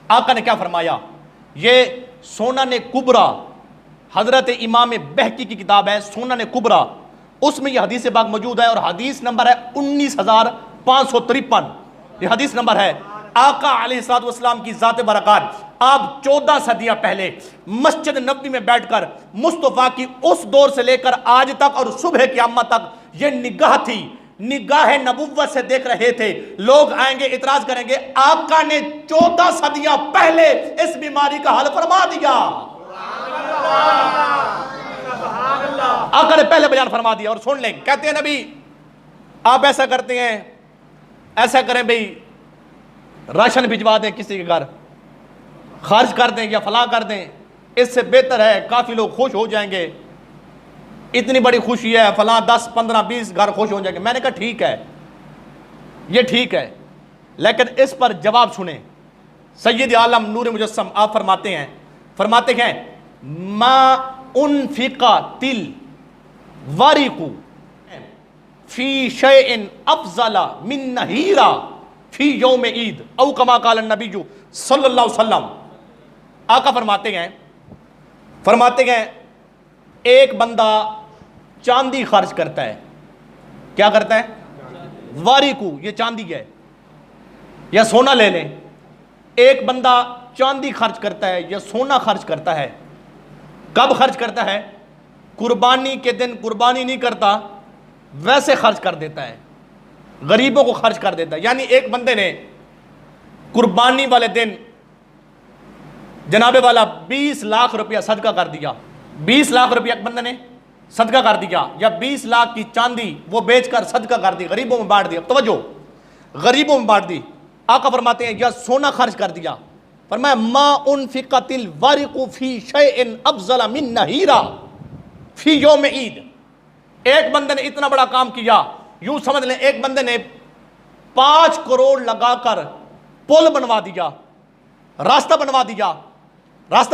आका ने क्या फरमाया, ये सुनन कुबरा, हजरत इमाम बहकी की किताब है सुनन कुबरा, उसमें यह हदीस पाक मौजूद है और हदीस नंबर है 19,553। ये हदीस नंबर है। आका अलैहिस्सलातु वस्सलाम की ज़ात बरकत, आप 14 सदियां पहले मस्जिद नबवी में बैठकर मुस्तफ़ा की उस दौर से लेकर आज तक और सुबह क़यामत तक ये निगाह थी, निगाह नबुव्वत से देख रहे थे। लोग आएंगे इतराज करेंगे, आका ने 14 सदियां पहले इस बीमारी का हल फरमा दिया, आका ने पहले बयान फरमा दिया। और सुन लें, कहते हैं नबी आप ऐसा करते हैं, ऐसा करें भाई, राशन भिजवा दें किसी के घर, खर्च कर दें या फला कर दें, इससे बेहतर है, काफी लोग खुश हो जाएंगे, इतनी बड़ी खुशी है, फला 10 15 20 घर खुश हो जाएंगे। मैंने कहा ठीक है, ये ठीक है, लेकिन इस पर जवाब सुने। सैयद आलम नूर मुजस्सम आप फरमाते हैं मा उनफिका तिल वारिकु फी शैइन अफजला मिन नहीरा फी यौम ईद औ कमा काल नबी सल्लल्लाहु अलैहि वसल्लम। आका फरमाते हैं एक बंदा चांदी खर्च करता है, क्या करता है, वारिकु, ये चांदी है या सोना ले लें, एक बंदा चांदी खर्च करता है या सोना खर्च करता है। कब खर्च करता है? कुर्बानी के दिन कुर्बानी नहीं करता, वैसे खर्च कर देता है, गरीबों को खर्च कर देता है। यानी एक बंदे ने कुर्बानी वाले दिन जनाबे वाला 20 लाख रुपया सदका कर दिया, 20 लाख रुपया एक बंदे ने सदका कर दिया, या 20 लाख की चांदी वो बेचकर सदका कर दी, गरीबों में बांट दिया, तवज्जो, गरीबों में बांट दी। आका फरमाते हैं या सोना खर्च कर दिया, फरमाया मा उनफिकतिल वारिकु फी शैइन अफजला मिन नहीरा फी यौम ईद। एक बंदे ने इतना बड़ा काम किया, यूं समझ लें एक बंदे ने 5 करोड़ लगाकर पुल बनवा दिया, रास्ता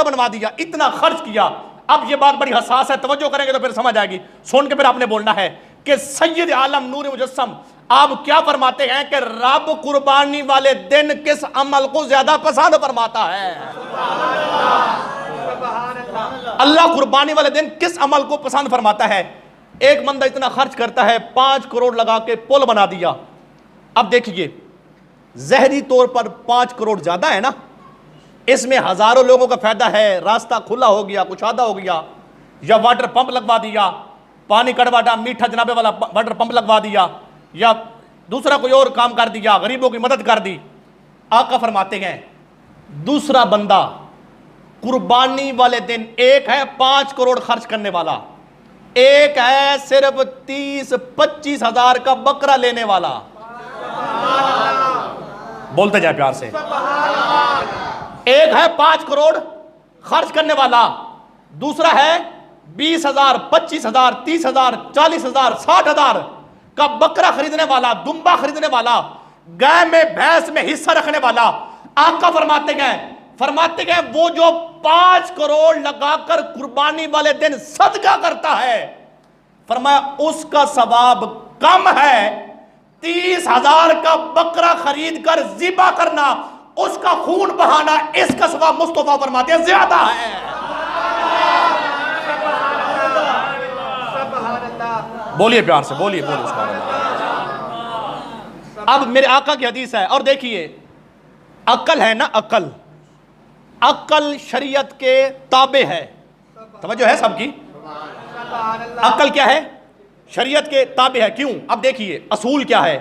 बनवा दिया, इतना खर्च किया। अब ये बात बड़ी हसास है, तवज्जो करेंगे तो फिर समझ आएगी, सुन के फिर आपने बोलना है कि सैयद आलम नूर मुजस्सम आप क्या फरमाते हैं कि रब कुर्बानी वाले दिन किस अमल को ज्यादा पसंद फरमाता है? अल्लाह कुर्बानी वाले दिन किस अमल को पसंद फरमाता है? एक बंदा इतना खर्च करता है, 5 करोड़ लगा के पुल बना दिया। अब देखिए जहरी तौर पर 5 करोड़ ज्यादा है ना, इसमें हजारों लोगों का फायदा है, रास्ता खुला हो गया, कुशादा हो गया, या वाटर पंप लगवा दिया, पानी कड़वाटा मीठा जनाबे वाला वाटर पंप लगवा दिया, या दूसरा कोई और काम कर दिया, गरीबों की मदद कर दी। आका फरमाते हैं दूसरा बंदा कुर्बानी वाले दिन, एक है 5 करोड़ खर्च करने वाला, एक है सिर्फ 30-25 हजार का बकरा लेने वाला। बोलते जाए प्यार से। एक है 5 करोड़ खर्च करने वाला, दूसरा है 20,000, 25,000, 30,000, 40,000, 60,000 का बकरा खरीदने वाला, दुम्बा खरीदने वाला, गाय में भैंस में हिस्सा रखने वाला। आका फरमाते हैं वो जो 5 करोड़ लगाकर कुर्बानी वाले दिन सदका करता है, फरमाया उसका सवाब कम है 30,000 का बकरा खरीद कर ज़िबा करना, उसका खून बहाना, इसका सवाब मुस्तफा फरमाते हैं ज्यादा है। बोलिए प्यार से, बोलिए अब मेरे आका की हदीस है, और देखिए अक्ल है ना, अक्ल शरीयत के ताबे है, समझो है सबकी, अक्ल क्या है? शरीयत के ताबे है। क्यों? अब देखिए असूल क्या है,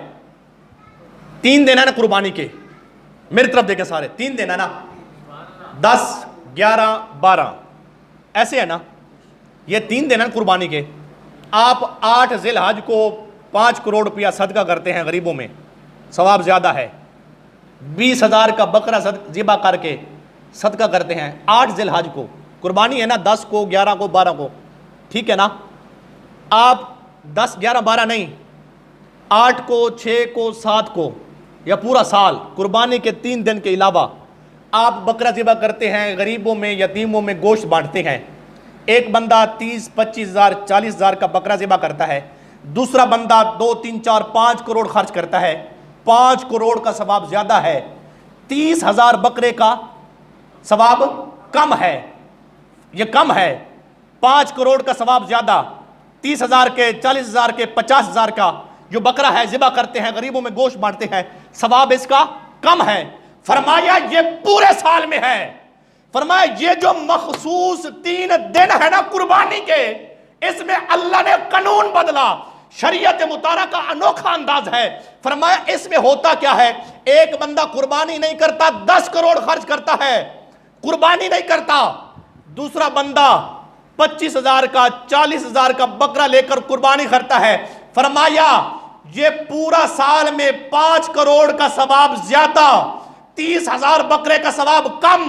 3 दिन है ना कुर्बानी के, मेरी तरफ देखें सारे, 3 दिन है ना, 10, 11, 12 ऐसे है ना, ये 3 दिन है कुर्बानी के। आप 8 ज़िलहज को 5 करोड़ रुपया सदका करते हैं, गरीबों में सवाब ज़्यादा है। 20,000 का बकरा ज़िबा करके सदका करते हैं 8 ज़िलहज को, कुर्बानी है ना 10 को, 11 को, 12 को, ठीक है ना। आप 10, 11, 12 नहीं, 8 को, 6 को, 7 को, या पूरा साल कुर्बानी के 3 दिन के अलावा आप बकरा ज़िबा करते हैं, गरीबों में, यतीमों में गोश्त बांटते हैं। एक बंदा 30-25,000, 40,000 का बकरा ज़िबा करता है, दूसरा बंदा 2, 3, 4, 5 करोड़ खर्च करता है, 5 करोड़ का सवाब ज़्यादा है। 30,000 बकरे का सवाब कम है, ये कम है। 5 करोड़ का सवाब ज्यादा, 30,000 के, 40,000 के, 50,000 का जो बकरा है ज़िबा करते हैं, गरीबों में गोश्त बांटते हैं, सवाब इसका कम है। फरमाया ये पूरे साल में है। फरमाया ये जो मखसूस 3 दिन है ना कुर्बानी के, इसमें अल्लाह ने कानून बदला, शरीयत मुतारा का अनोखा अंदाज है। फरमाया इसमें होता क्या है, एक बंदा कुर्बानी नहीं करता 10 करोड़ खर्च करता है, कुर्बानी नहीं करता। दूसरा बंदा 25,000 का, 40,000 का बकरा लेकर कुर्बानी करता है। फरमाया ये पूरा साल में 5 करोड़ का सवाब ज्यादा, 30,000 बकरे का सवाब कम।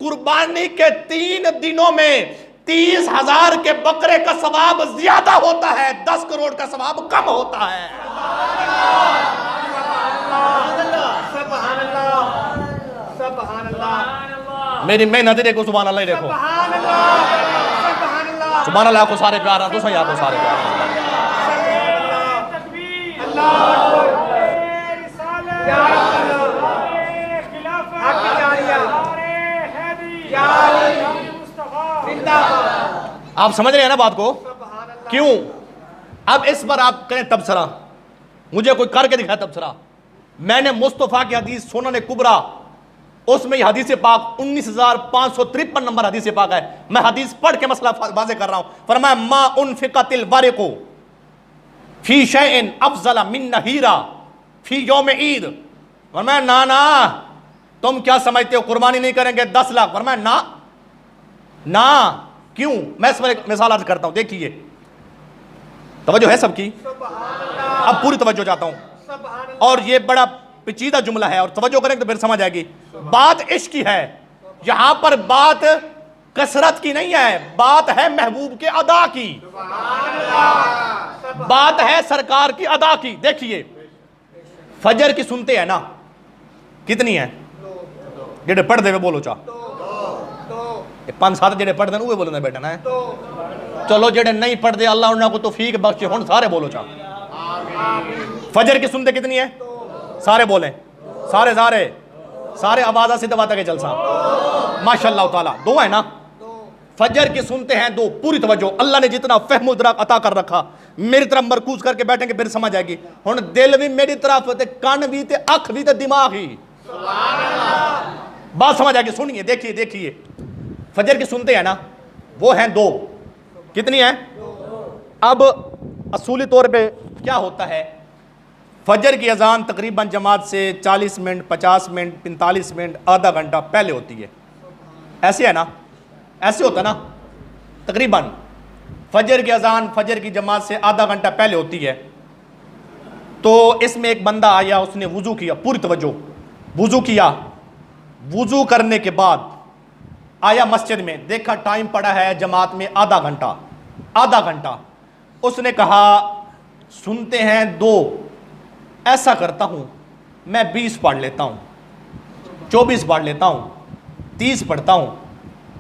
कुर्बानी के 3 दिनों में 30,000 के बकरे का सवाब ज्यादा होता है, 10 करोड़ का सवाब कम होता है। मेरी मेहनत देखो, सुभान अल्लाह देखो, सुभान अल्लाह को सारे प्यार, तो सही आपको सारे प्यार। आप समझ रहे हैं ना बात को? क्यों? अब इस पर आप करें तबसरा, मुझे कोई करके दिखाया तबसरा। मैंने मुस्तफा की हदीस सुनन कुबरा, उसमें हदीस पाक 19,553 नंबर हदीस पाक है। मैं हदीस पढ़ के मसला वाज़े कर रहा हूं। फरमाया मा उनफिकतिल वारिकु फी शैइन अफजल मिन नहीरा फी यौम ईद। फरमाया ना ना, तुम क्या समझते हो कुर्बानी नहीं करेंगे 10 लाख? फरमाया ना ना। क्यों? मैं इस पर एक मिसाल अर्ज करता हूं, देखिए, तवज्जो है सबकी? अब पूरी तवज्जो चाहता हूं, और ये बड़ा पेचीदा जुमला है, और तवज्जो करें तो फिर समझ आएगी। बात इश्क की है, यहां पर बात कसरत की नहीं है, बात है महबूब के अदा की, बात है सरकार की अदा की। देखिए फजर की सुनते हैं ना, कितनी है? जेडे पढ़ दे बोलो चा 5-7 जेडे पढ़ दे वो बोलना बेटा ना है। चलो जेडे नहीं पढ़ दे अल्लाह उन्होंने को तौफीक बख्शे, हुन सारे बोलो चा। फजर की सुनते कितनी है? सारे बोले, सारे सारे सारे आवाज़ से दबाता के जलसा माशाअल्लाह ताला। 2 है ना? फजर की सुनते हैं 2। पूरी तवज्जो, अल्लाह ने जितना फहम इदराक अता कर रखा, मेरी तरफ मरकूज करके बैठेंगे फिर समझ आएगी। हुन दिल भी मेरी तरफ ते, कान भी ते, अख भी ते, दिमाग ही, बात समझ आएगी। सुनिए, देखिए देखिए, फजर की सुनते हैं ना, वो हैं 2। कितनी है? अब असूली तौर पे क्या होता है, फजर की अजान तकरीबन जमात से 40 मिनट, 50 मिनट, 45 मिनट, आधा घंटा पहले होती है। ऐसे है ना? ऐसे होता ना तकरीबन फजर की अजान फजर की जमात से आधा घंटा पहले होती है। तो इसमें एक बंदा आया, उसने वुजू किया, पूरी तवज्जो, वुजू किया। वुजू करने के बाद आया मस्जिद में, देखा टाइम पड़ा है जमात में आधा घंटा, आधा घंटा। उसने कहा सुनते हैं 2, ऐसा करता हूं मैं 20 पढ़ लेता हूं, 24 पढ़ लेता हूं, 30 पढ़ता हूं।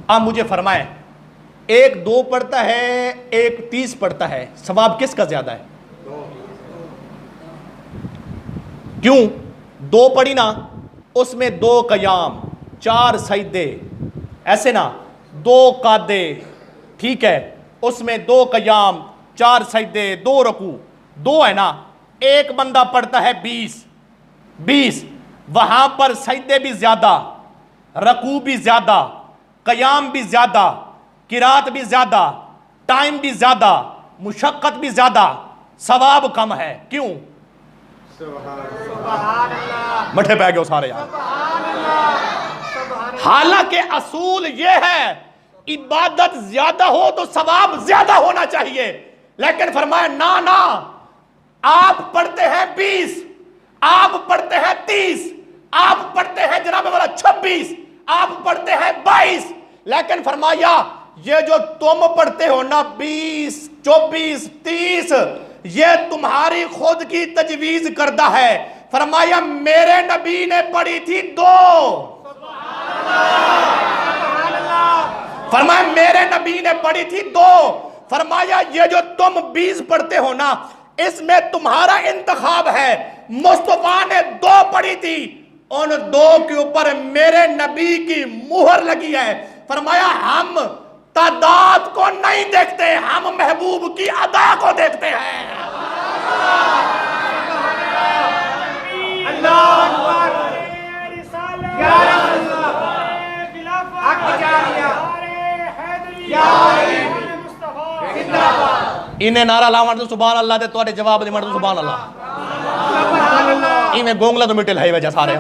अब मुझे फरमाए, एक 2 पढ़ता है, एक 30 पढ़ता है, सवाब किसका ज्यादा है? क्यों? 2 पढ़ी ना, उसमें 2 कयाम, 4 सजदे, ऐसे ना, 2 कादे, ठीक है, उसमें 2 कयाम, 4 सजदे, 2 रकू, 2 है ना। एक बंदा पढ़ता है 20, वहां पर सजदे भी ज्यादा, रकू भी ज्यादा, कयाम भी ज्यादा, किरात भी ज्यादा, टाइम भी ज्यादा, मुशक्कत भी ज्यादा, सवाब कम है। क्यों? मठे पै गए सारे यार। हालांकि असूल यह है इबादत ज्यादा हो तो सवाब ज्यादा होना चाहिए, लेकिन फरमाया ना ना, आप पढ़ते हैं 20, आप पढ़ते हैं 30, आप पढ़ते हैं जनाब वाला 26, आप पढ़ते हैं 22, लेकिन फरमाया ये जो तुम पढ़ते हो ना 20, 24, 30, ये तुम्हारी खुद की तजवीज करदा है। फरमाया मेरे नबी ने पढ़ी थी 2, फरमाया मेरे नबी ने पढ़ी थी 2। फरमाया ये जो तुम 20 पढ़ते हो ना, इसमें तुम्हारा इंतखाब है। मुस्तफा ने 2 पढ़ी थी, उन दो के ऊपर मेरे नबी की मुहर लगी है। फरमाया हम तादाद को नहीं देखते, हम महबूब की अदा को देखते हैं। इन्हें नारा ला मर्द सुभान अल्लाह दे तोड़े जवाब दे मर्द सुभान अल्लाह। इन्हें गोंगला तो मिटल है वजह सारे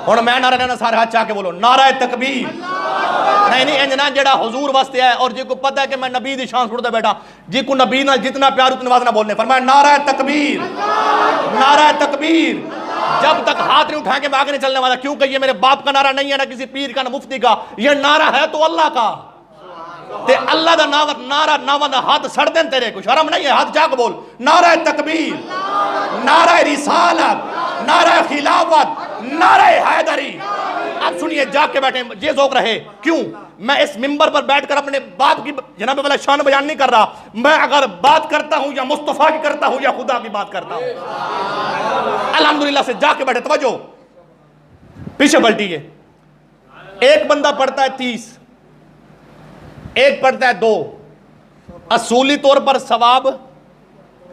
हुण मैं नारा लेना सारे हाथ चाह के बोलो नारा तकबीर। नहीं नहीं इंजना जेड़ा हुजूर वास्ते है और जी को पता है कि मैं नबी दी शान सुनदा बैठा जी को नबी नाल जितना प्यार उतनी आवाज ना बोलने। फरमाया नारा तकबीर, नारा तकबीर। जब तक हाथ नहीं उठा के मैं आगे नहीं चलने वाला, क्योंकि ये मेरे बाप का नारा नहीं है, ना किसी पीर का, ना मुफ्ती का, ये नारा है तो अल्लाह का। ते अल्लाह दा नारा नावा हाथ सड़ देन तेरे को शर्म नहीं है, हाथ जाके बोल नारा तकबीर, नारा रिसालत, नारा खिलाफत, नारा हैदरी। अब सुनिए जाके बैठे ये ज़ौक़ रहे। क्यों मैं इस मिंबर पर बैठकर अपने बाप की जनाब वाला शान बयान नहीं कर रहा, मैं अगर बात करता हूं या मुस्तफा की करता हूं या खुदा की बात करता हूं। अल्हम्दुलिल्लाह से जाके बैठे, तवज्जो पीछे पलटिए। एक बंदा पढ़ता है 30, एक पढ़ता है 2, असूली तौर पर सवाब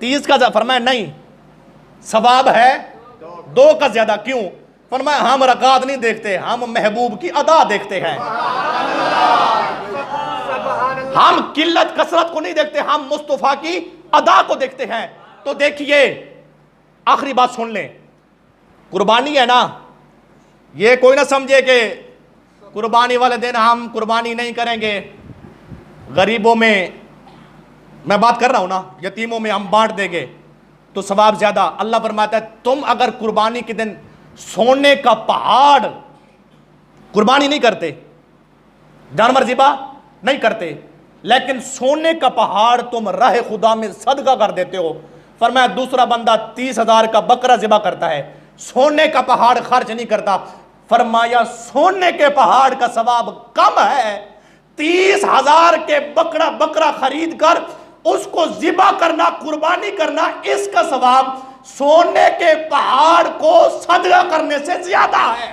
30 का फरमाया नहीं, सवाब है 2 का ज्यादा। क्यों? फरमाया हम रकात नहीं देखते, हम महबूब की अदा देखते हैं। हम किल्लत कसरत को नहीं देखते, हम मुस्तफा की अदा को देखते हैं। तो देखिए आखिरी बात सुन लें, कुर्बानी है ना, ये कोई ना समझे कि कुर्बानी वाले दिन हम कुर्बानी नहीं करेंगे, गरीबों में मैं बात कर रहा हूं ना, यतीमों में हम बांट देंगे तो सवाब ज्यादा। अल्लाह फरमाता है तुम अगर कुर्बानी के दिन सोने का पहाड़, कुर्बानी नहीं करते, जानवर ज़िबा नहीं करते, लेकिन सोने का पहाड़ तुम राह खुदा में सदका कर देते हो। फरमाया दूसरा बंदा 30,000 का बकरा ज़िबा करता है, सोने का पहाड़ खर्च नहीं करता। फरमाया सोने के पहाड़ का सवाब कम है, 30,000 के बकरा खरीद कर उसको ज़िबा करना, कुर्बानी करना, इसका सवाब सोने के पहाड़ को सदका करने से ज्यादा है।